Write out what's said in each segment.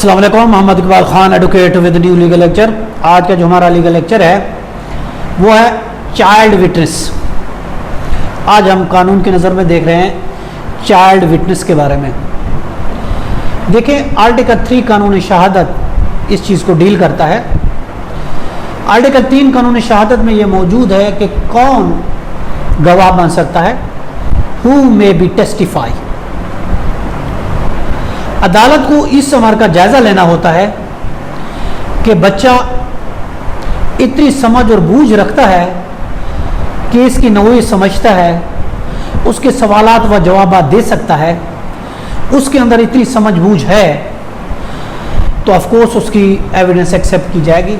अस्सलाम वालेकुम। Mohammed Iqbal Khan, advocate with new legal lecture. आज का जो हमारा लीगल लेक्चर है वो है चाइल्ड विटनेस। आज हम कानून की नज़र में देख रहे हैं चाइल्ड विटनेस के बारे में। देखें, आर्टिकल 3 कानून शहादत इस चीज़ को डील करता है। आर्टिकल 3 कानून शहादत में ये मौजूद है कि कौन गवाह बन सकता है, हु मे बी टेस्टिफाई। अदालत को इस अमर का जायज़ा लेना होता है कि बच्चा इतनी समझ और बूझ रखता है कि इसकी नौई समझता है, उसके सवालात व जवाब दे सकता है, उसके अंदर इतनी समझ बूझ है तो ऑफकोर्स उसकी एविडेंस एक्सेप्ट की जाएगी।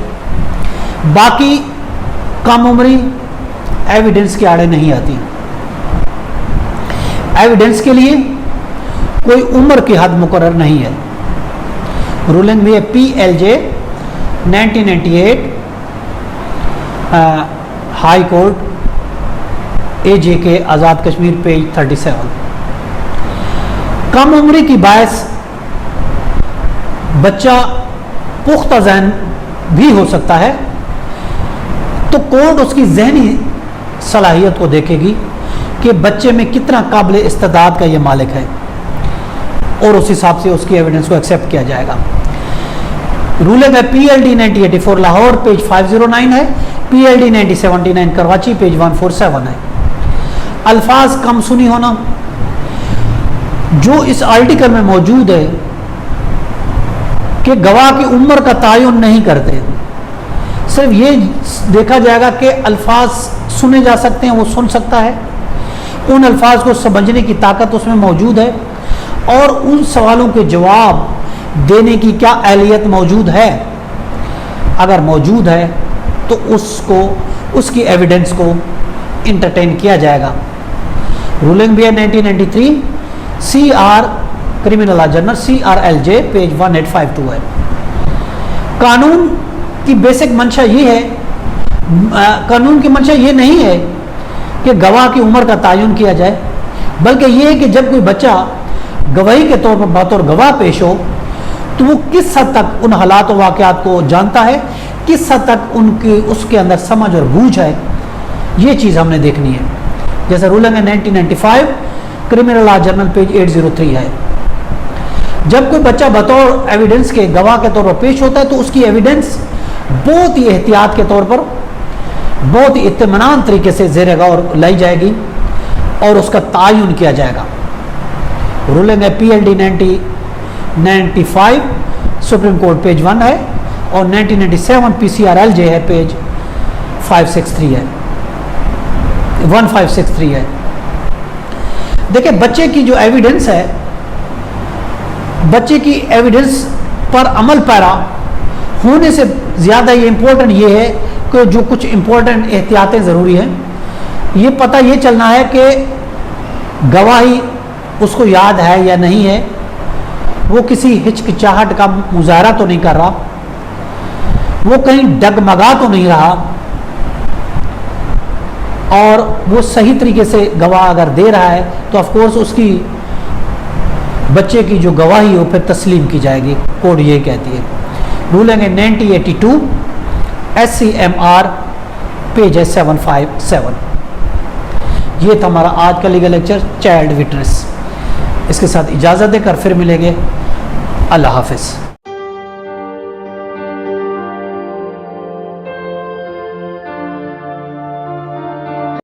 बाकी कम उम्री एविडेंस के आड़े नहीं आती। एविडेंस के लिए कोई उम्र की हद मुकर्रर नहीं है। रूलिंग में PLJ 1998 high court AJK Azad Kashmir page 37। कम उम्री की बायस बच्चा पुख्ता ज़हन भी हो सकता है, तो कोर्ट उसकी ज़हनी सलाहियत को देखेगी कि बच्चे में कितना काबिल इस्तेदाद का ये मालिक है और उस हिसाब से उसकी एविडेंस को एक्सेप्ट किया जाएगा। रूलिंग है PLD 1984 लाहौर पेज 509 है, PLD 1979 कराची पेज 147 है। अल्फाज कम सुनी होना जो इस आर्टिकल में मौजूद है कि गवाह की उम्र का तयन नहीं करते, सिर्फ ये देखा जाएगा कि अल्फाज सुने जा सकते हैं, वो सुन सकता है, उन अल्फाज को समझने की ताकत उसमें मौजूद है और उन सवालों के जवाब देने की क्या अहलियत मौजूद है। अगर मौजूद है तो उसको उसकी एविडेंस को इंटरटेन किया जाएगा। रूलिंग भी है 1993 CR criminal law journal CRLJ page 1852 है। कानून की बेसिक मंशा ये है, कानून की मंशा ये नहीं है कि गवाह की उम्र का तयन किया जाए, बल्कि ये है कि जब कोई बच्चा गवाही के तौर पर बतौर गवाह पेश हो तो वो किस हद तक उन हालात और वाक़यात को जानता है, किस हद तक उनकी उसके अंदर समझ और बूझ है, ये चीज़ हमने देखनी है। जैसे रूलिंग है 1995 क्रिमिनल लॉ जर्नल पेज 803 है। जब कोई बच्चा बतौर एविडेंस के गवाह के तौर पर पेश होता है तो उसकी एविडेंस बहुत ही एहतियात के तौर पर, बहुत ही इत्मीनान तरीके से ज़ेर गौर लाई जाएगी और उसका तयन किया जाएगा। रूलिंग है PLD 1995 सुप्रीम कोर्ट पेज 1 है और 1997 PCRLJ है पेज 563 है 1563 है। देखिए, बच्चे की जो एविडेंस है, बच्चे की एविडेंस पर अमल पैरा होने से ज़्यादा ये इम्पोर्टेंट ये है कि जो कुछ इम्पोर्टेंट एहतियातें ज़रूरी हैं। ये पता ये चलना है कि गवाही उसको याद है या नहीं है, वो किसी हिचकिचाहट का मुजाहरा तो नहीं कर रहा, वो कहीं डगमगा तो नहीं रहा, और वो सही तरीके से गवाह अगर दे रहा है तो ऑफ कोर्स उसकी बच्चे की जो गवाही हो फिर तस्लीम की जाएगी। कोड ये कहती है। रूलिंग है 1982 SCMR पेज है 757। ये था हमारा आज का लीगल लेक्चर चाइल्ड विटनेस। इसके साथ इजाज़त देकर फिर मिलेंगे। अल्लाह हाफिज़।